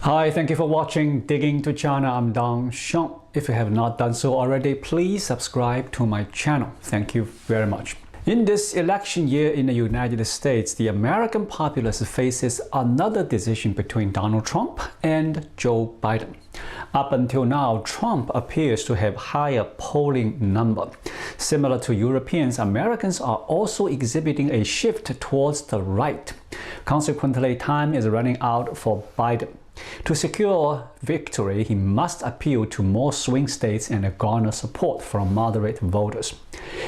Hi, thank you for watching Digging to China. I'm Dong Sheng. If you have not done so already, please subscribe to my channel. Thank you very much. In this election year in the United States, the American populace faces another decision between Donald Trump and Joe Biden. Up until now, Trump appears to have higher polling number. Similar to Europeans, Americans are also exhibiting a shift towards the right. Consequently, time is running out for Biden. To secure victory, he must appeal to more swing states and garner support from moderate voters.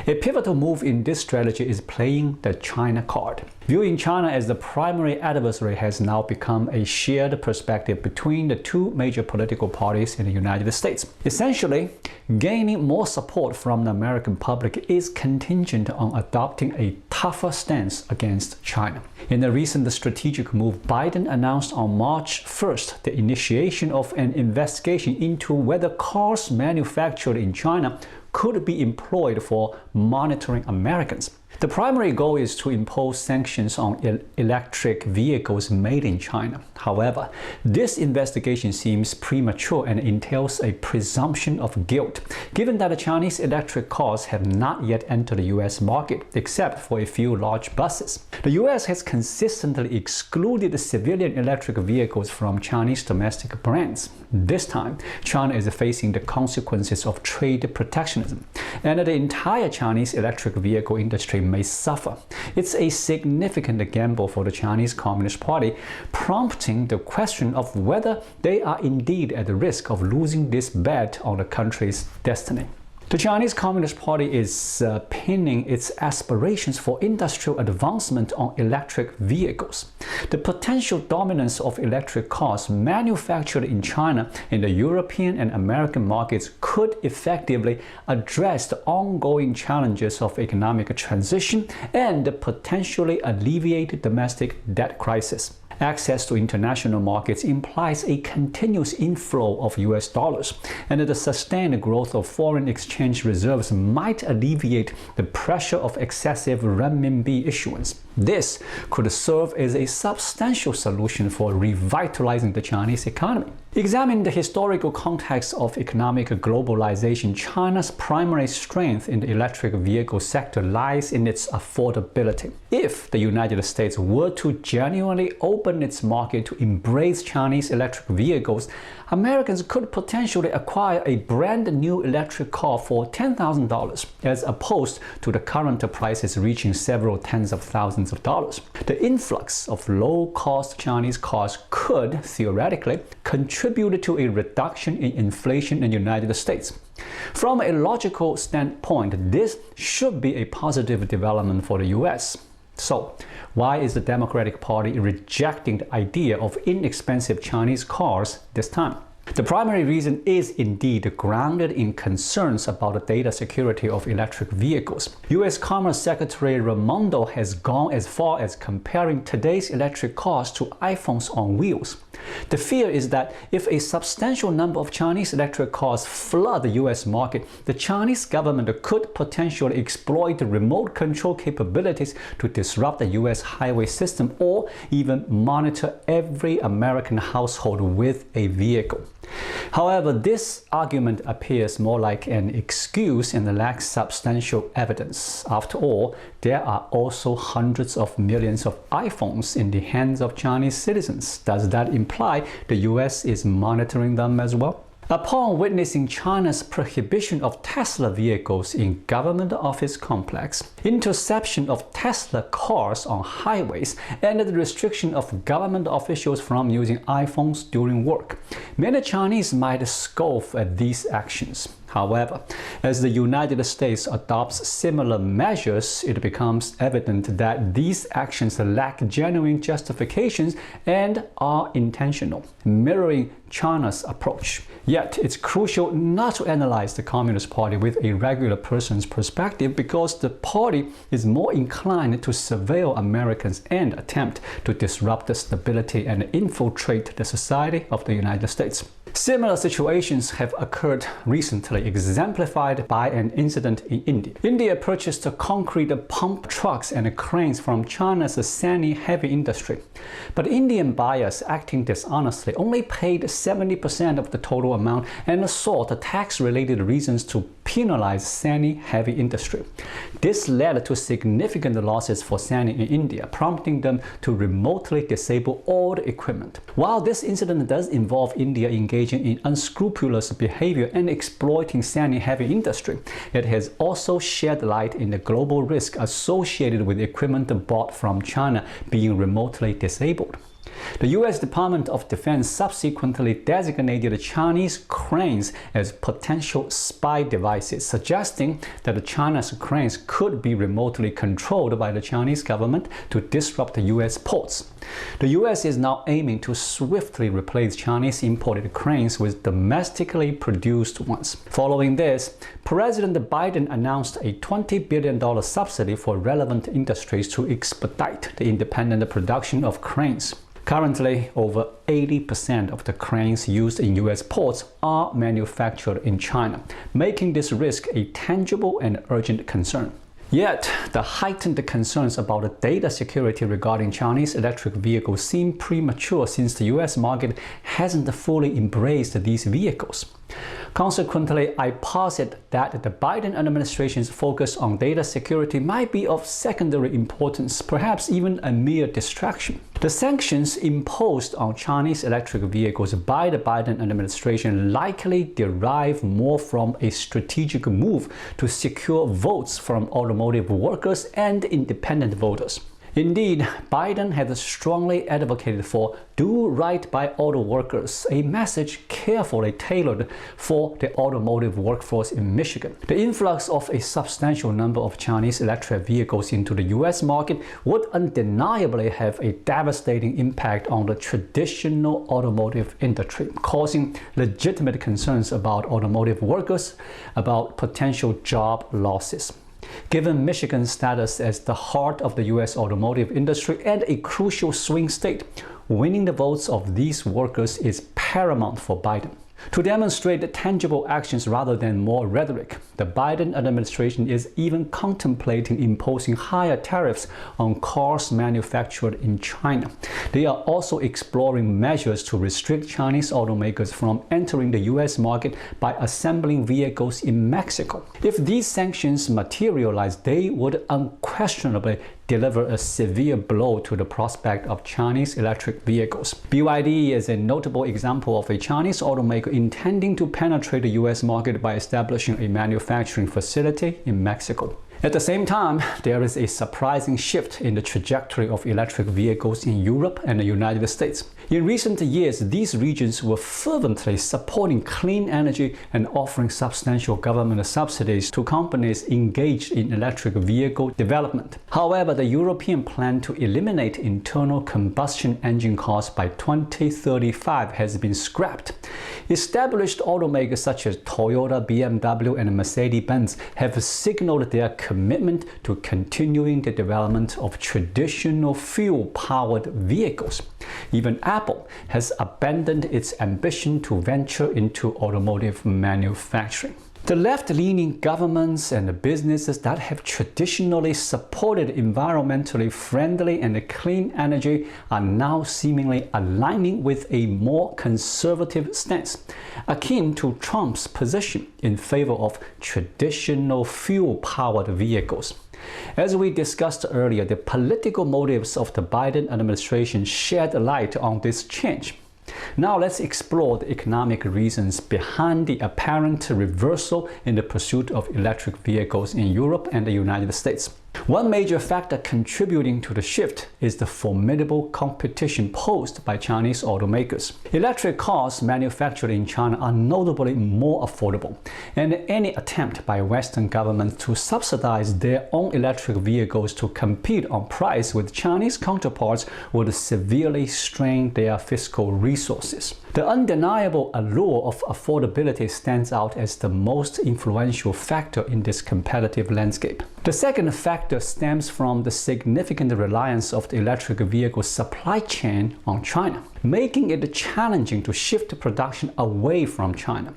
A pivotal move in this strategy is playing the China card. Viewing China as the primary adversary has now become a shared perspective between the two major political parties in the United States. Essentially, gaining more support from the American public is contingent on adopting a tougher stance against China. In a recent strategic move, Biden announced on March 1st the initiation of an investigation into whether cars manufactured in China could be employed for monitoring Americans. The primary goal is to impose sanctions on electric vehicles made in China. However, this investigation seems premature and entails a presumption of guilt, given that the Chinese electric cars have not yet entered the US market, except for a few large buses. The US has consistently excluded civilian electric vehicles from Chinese domestic brands. This time, China is facing the consequences of trade protectionism, and the entire Chinese electric vehicle industry may suffer. It's a significant gamble for the Chinese Communist Party, prompting the question of whether they are indeed at the risk of losing this bet on the country's destiny. The Chinese Communist Party is pinning its aspirations for industrial advancement on electric vehicles. The potential dominance of electric cars manufactured in China in the European and American markets could effectively address the ongoing challenges of economic transition and potentially alleviate domestic debt crisis. Access to international markets implies a continuous inflow of US dollars, and the sustained growth of foreign exchange reserves might alleviate the pressure of excessive renminbi issuance. This could serve as a substantial solution for revitalizing the Chinese economy. Examine the historical context of economic globalization. China's primary strength in the electric vehicle sector lies in its affordability. If the United States were to genuinely open its market to embrace Chinese electric vehicles, Americans could potentially acquire a brand new electric car for $10,000, as opposed to the current prices reaching several tens of thousands of dollars. The influx of low-cost Chinese cars could, theoretically, contribute to a reduction in inflation in the United States. From a logical standpoint, this should be a positive development for the US. So, why is the Democratic Party rejecting the idea of inexpensive Chinese cars this time? The primary reason is indeed grounded in concerns about the data security of electric vehicles. U.S. Commerce Secretary Raimondo has gone as far as comparing today's electric cars to iPhones on wheels. The fear is that if a substantial number of Chinese electric cars flood the US market, the Chinese government could potentially exploit the remote control capabilities to disrupt the US highway system or even monitor every American household with a vehicle. However, this argument appears more like an excuse and lacks substantial evidence. After all, there are also hundreds of millions of iPhones in the hands of Chinese citizens. Does that imply the US is monitoring them as well? Upon witnessing China's prohibition of Tesla vehicles in government office complex, interception of Tesla cars on highways, and the restriction of government officials from using iPhones during work, many Chinese might scoff at these actions. However, as the United States adopts similar measures, it becomes evident that these actions lack genuine justifications and are intentional, mirroring China's approach. Yet, it's crucial not to analyze the Communist Party with a regular person's perspective, because the party is more inclined to surveil Americans and attempt to disrupt the stability and infiltrate the society of the United States. Similar situations have occurred recently recently exemplified by an incident in India. India purchased concrete pump trucks and cranes from China's sandy heavy industry. But Indian buyers, acting dishonestly, only paid 70% of the total amount and sought tax-related reasons to penalize sandy heavy industry. This led to significant losses for Sany in India, prompting them to remotely disable all the equipment. While this incident does involve India engaging in unscrupulous behavior and exploiting Sany heavy industry, it has also shed light in the global risk associated with equipment bought from China being remotely disabled. The U.S. Department of Defense subsequently designated Chinese cranes as potential spy devices, suggesting that China's cranes could be remotely controlled by the Chinese government to disrupt the U.S. ports. The U.S. is now aiming to swiftly replace Chinese imported cranes with domestically produced ones. Following this, President Biden announced a $20 billion subsidy for relevant industries to expedite the independent production of cranes. Currently, over 80% of the cranes used in U.S. ports are manufactured in China, making this risk a tangible and urgent concern. Yet, the heightened concerns about data security regarding Chinese electric vehicles seem premature since the U.S. market hasn't fully embraced these vehicles. Consequently, I posit that the Biden administration's focus on data security might be of secondary importance, perhaps even a mere distraction. The sanctions imposed on Chinese electric vehicles by the Biden administration likely derive more from a strategic move to secure votes from automotive workers and independent voters. Indeed, Biden has strongly advocated for "do right by auto workers," a message carefully tailored for the automotive workforce in Michigan. The influx of a substantial number of Chinese electric vehicles into the U.S. market would undeniably have a devastating impact on the traditional automotive industry, causing legitimate concerns about automotive workers about potential job losses. Given Michigan's status as the heart of the U.S. automotive industry and a crucial swing state, winning the votes of these workers is paramount for Biden. To demonstrate tangible actions rather than more rhetoric, the Biden administration is even contemplating imposing higher tariffs on cars manufactured in China. They are also exploring measures to restrict Chinese automakers from entering the U.S. market by assembling vehicles in Mexico. If these sanctions materialize, they would unquestionably deliver a severe blow to the prospect of Chinese electric vehicles. BYD is a notable example of a Chinese automaker intending to penetrate the U.S. market by establishing a manufacturing facility in Mexico. At the same time, there is a surprising shift in the trajectory of electric vehicles in Europe and the United States. In recent years, these regions were fervently supporting clean energy and offering substantial government subsidies to companies engaged in electric vehicle development. However, the European plan to eliminate internal combustion engine cars by 2035 has been scrapped. Established automakers such as Toyota, BMW, and Mercedes-Benz have signaled their commitment to continuing the development of traditional fuel-powered vehicles. Even Apple has abandoned its ambition to venture into automotive manufacturing. The left-leaning governments and businesses that have traditionally supported environmentally friendly and clean energy are now seemingly aligning with a more conservative stance, akin to Trump's position in favor of traditional fuel-powered vehicles. As we discussed earlier, the political motives of the Biden administration shed light on this change. Now let's explore the economic reasons behind the apparent reversal in the pursuit of electric vehicles in Europe and the United States. One major factor contributing to the shift is the formidable competition posed by Chinese automakers. Electric cars manufactured in China are notably more affordable, and any attempt by Western governments to subsidize their own electric vehicles to compete on price with Chinese counterparts would severely strain their fiscal resources. The undeniable allure of affordability stands out as the most influential factor in this competitive landscape. The second factor factor stems from the significant reliance of the electric vehicle supply chain on China, making it challenging to shift production away from China.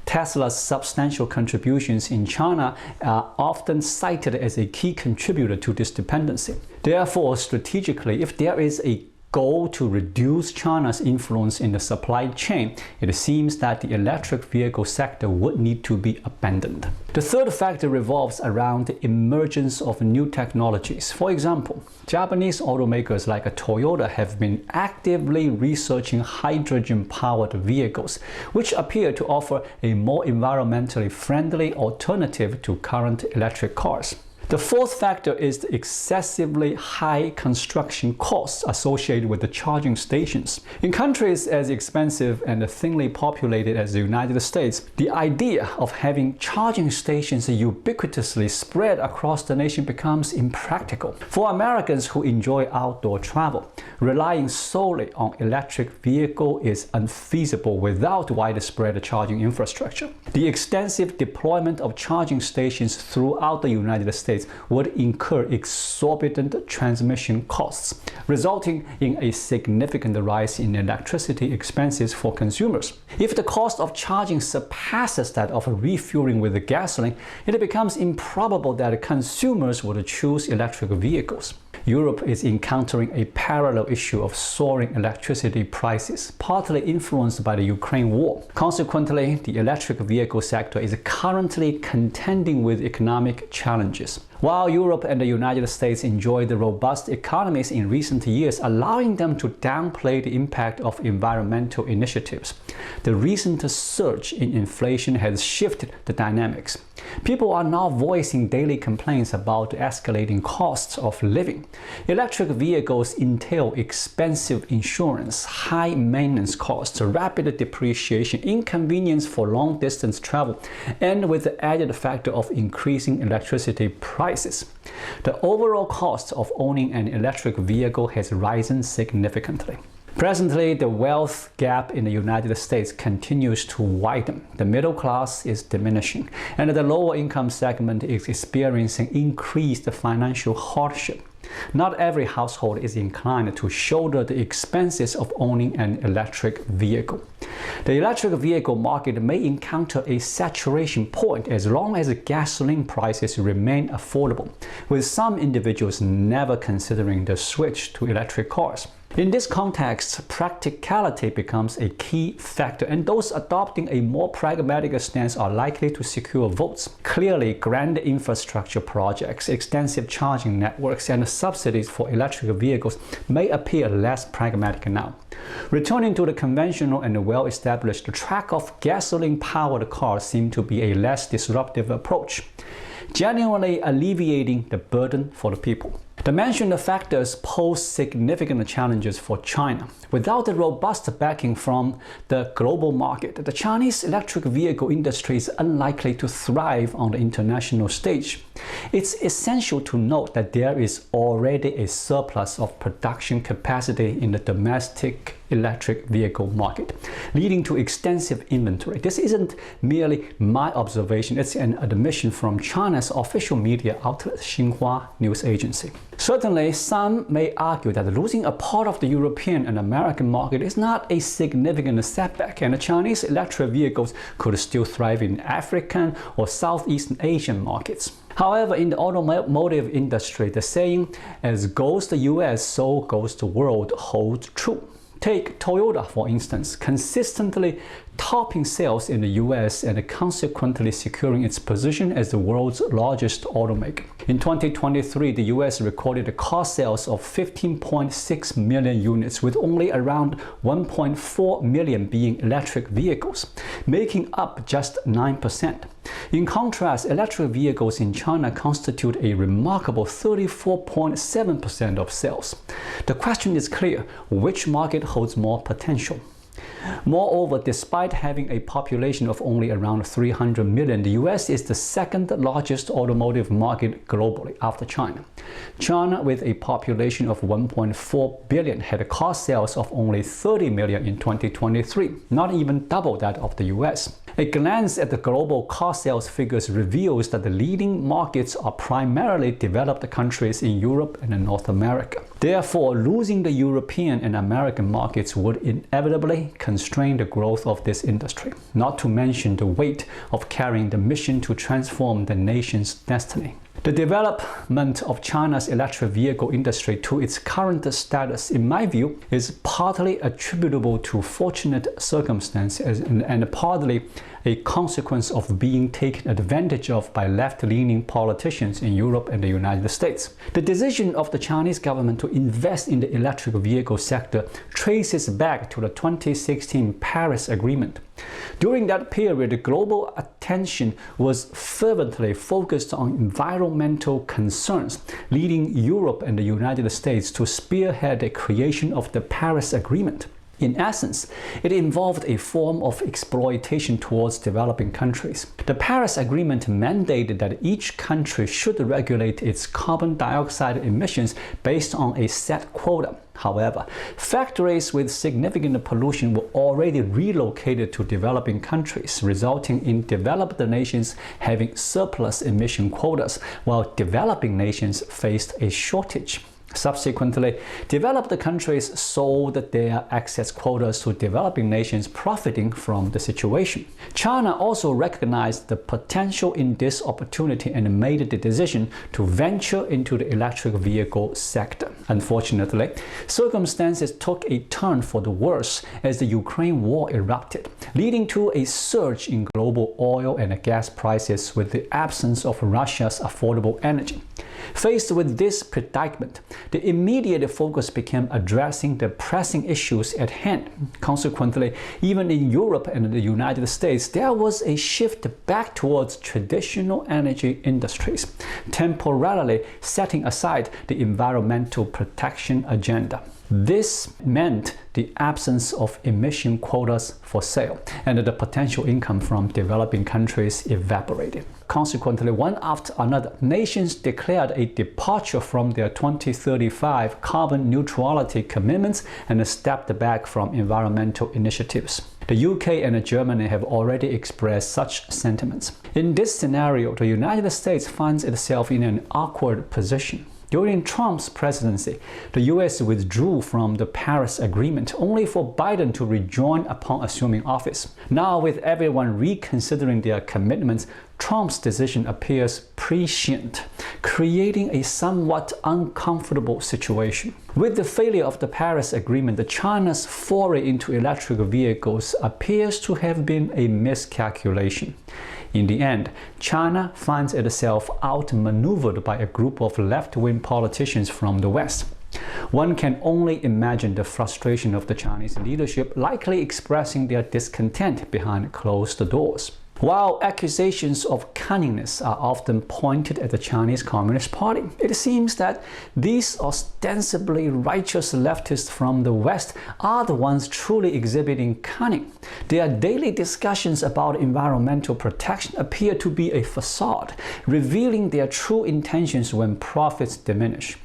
Tesla's substantial contributions in China are often cited as a key contributor to this dependency. Therefore, strategically, if there is a goal to reduce China's influence in the supply chain, it seems that the electric vehicle sector would need to be abandoned. The third factor revolves around the emergence of new technologies. For example, Japanese automakers like Toyota have been actively researching hydrogen-powered vehicles, which appear to offer a more environmentally friendly alternative to current electric cars. The fourth factor is the excessively high construction costs associated with the charging stations. In countries as expensive and thinly populated as the United States, the idea of having charging stations ubiquitously spread across the nation becomes impractical. For Americans who enjoy outdoor travel, relying solely on electric vehicle is unfeasible without widespread charging infrastructure. The extensive deployment of charging stations throughout the United States would incur exorbitant transmission costs, resulting in a significant rise in electricity expenses for consumers. If the cost of charging surpasses that of refueling with gasoline, it becomes improbable that consumers would choose electric vehicles. Europe is encountering a parallel issue of soaring electricity prices, partly influenced by the Ukraine war. Consequently, the electric vehicle sector is currently contending with economic challenges. While Europe and the United States enjoy the robust economies in recent years, allowing them to downplay the impact of environmental initiatives, the recent surge in inflation has shifted the dynamics. People are now voicing daily complaints about the escalating costs of living. Electric vehicles entail expensive insurance, high maintenance costs, rapid depreciation, inconvenience for long-distance travel, and with the added factor of increasing electricity prices. The overall cost of owning an electric vehicle has risen significantly. Presently, the wealth gap in the United States continues to widen. The middle class is diminishing, and the lower income segment is experiencing increased financial hardship. Not every household is inclined to shoulder the expenses of owning an electric vehicle. The electric vehicle market may encounter a saturation point as long as gasoline prices remain affordable, with some individuals never considering the switch to electric cars. In this context, practicality becomes a key factor, and those adopting a more pragmatic stance are likely to secure votes. Clearly, grand infrastructure projects, extensive charging networks, and subsidies for electric vehicles may appear less pragmatic now. Returning to the conventional and well-established track of gasoline-powered cars seems to be a less disruptive approach, genuinely alleviating the burden for the people. The mentioned factors pose significant challenges for China. Without the robust backing from the global market, the Chinese electric vehicle industry is unlikely to thrive on the international stage. It's essential to note that there is already a surplus of production capacity in the domestic electric vehicle market, leading to extensive inventory. This isn't merely my observation, it's an admission from China's official media outlet Xinhua News Agency. Certainly, some may argue that losing a part of the European and American market is not a significant setback, and the Chinese electric vehicles could still thrive in African or Southeast Asian markets. However, in the automotive industry, the saying, "As goes the US, so goes the world," holds true. Take Toyota, for instance, consistently topping sales in the US and consequently securing its position as the world's largest automaker. In 2023, the US recorded car sales of 15.6 million units, with only around 1.4 million being electric vehicles, making up just 9%. In contrast, electric vehicles in China constitute a remarkable 34.7% of sales. The question is clear: which market holds more potential? Moreover, despite having a population of only around 300 million, the US is the second largest automotive market globally after China. China, with a population of 1.4 billion, had car sales of only 30 million in 2023, not even double that of the US. A glance at the global car sales figures reveals that the leading markets are primarily developed countries in Europe and North America. Therefore, losing the European and American markets would inevitably constrain the growth of this industry, not to mention the weight of carrying the mission to transform the nation's destiny. The development of China's electric vehicle industry to its current status, in my view, is partly attributable to fortunate circumstances and partly a consequence of being taken advantage of by left-leaning politicians in Europe and the United States. The decision of the Chinese government to invest in the electric vehicle sector traces back to the 2016 Paris Agreement. During that period, global attention was fervently focused on environmental concerns, leading Europe and the United States to spearhead the creation of the Paris Agreement. In essence, it involved a form of exploitation towards developing countries. The Paris Agreement mandated that each country should regulate its carbon dioxide emissions based on a set quota. However, factories with significant pollution were already relocated to developing countries, resulting in developed nations having surplus emission quotas, while developing nations faced a shortage. Subsequently, developed countries sold their excess quotas to developing nations, profiting from the situation. China also recognized the potential in this opportunity and made the decision to venture into the electric vehicle sector. Unfortunately, circumstances took a turn for the worse as the Ukraine war erupted, leading to a surge in global oil and gas prices with the absence of Russia's affordable energy. Faced with this predicament, the immediate focus became addressing the pressing issues at hand. Consequently, even in Europe and the United States, there was a shift back towards traditional energy industries, temporarily setting aside the environmental protection agenda. This meant the absence of emission quotas for sale, and the potential income from developing countries evaporated. Consequently, one after another, nations declared a departure from their 2035 carbon neutrality commitments and stepped back from environmental initiatives. The UK and Germany have already expressed such sentiments. In this scenario, the United States finds itself in an awkward position. During Trump's presidency, the US withdrew from the Paris Agreement, only for Biden to rejoin upon assuming office. Now, with everyone reconsidering their commitments, Trump's decision appears prescient, creating a somewhat uncomfortable situation. With the failure of the Paris Agreement, China's foray into electric vehicles appears to have been a miscalculation. In the end, China finds itself outmaneuvered by a group of left-wing politicians from the West. One can only imagine the frustration of the Chinese leadership, likely expressing their discontent behind closed doors. While accusations of cunningness are often pointed at the Chinese Communist Party, it seems that these ostensibly righteous leftists from the West are the ones truly exhibiting cunning. Their daily discussions about environmental protection appear to be a facade, revealing their true intentions when profits diminish.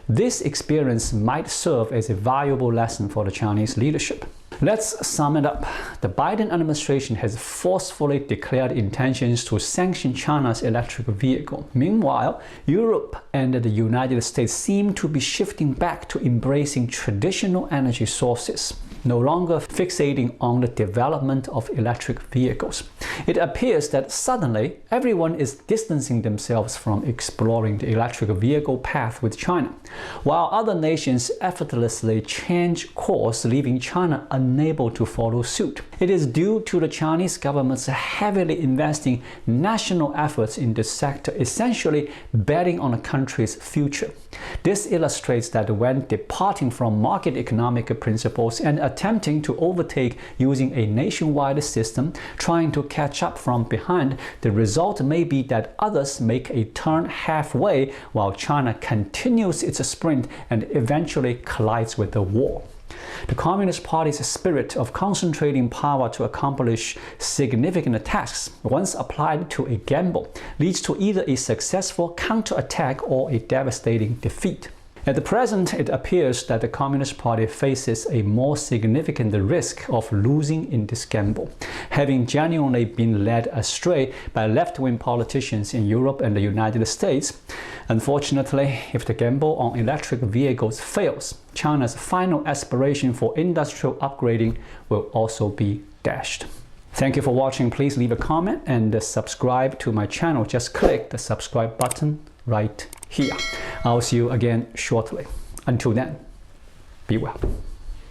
This experience might serve as a valuable lesson for the Chinese leadership. Let's sum it up. The Biden administration has forcefully declared intentions to sanction China's electric vehicle. Meanwhile, Europe and the United States seem to be shifting back to embracing traditional energy sources, no longer fixating on the development of electric vehicles. It appears that suddenly everyone is distancing themselves from exploring the electric vehicle path with China, while other nations effortlessly change course, leaving China unable to follow suit. It is due to the Chinese government's heavily investing national efforts in this sector, essentially betting on the country's future. This illustrates that when departing from market economic principles and attempting to overtake using a nationwide system, trying to catch up from behind, the result may be that others make a turn halfway while China continues its sprint and eventually collides with the wall. The Communist Party's spirit of concentrating power to accomplish significant tasks, once applied to a gamble, leads to either a successful counterattack or a devastating defeat. At the present, it appears that the Communist Party faces a more significant risk of losing in this gamble, having genuinely been led astray by left-wing politicians in Europe and the United States. Unfortunately, if the gamble on electric vehicles fails, China's final aspiration for industrial upgrading will also be dashed. Thank you for watching. Please leave a comment and subscribe to my channel. Just click the subscribe button right here. I'll see you again shortly. Until then, be well.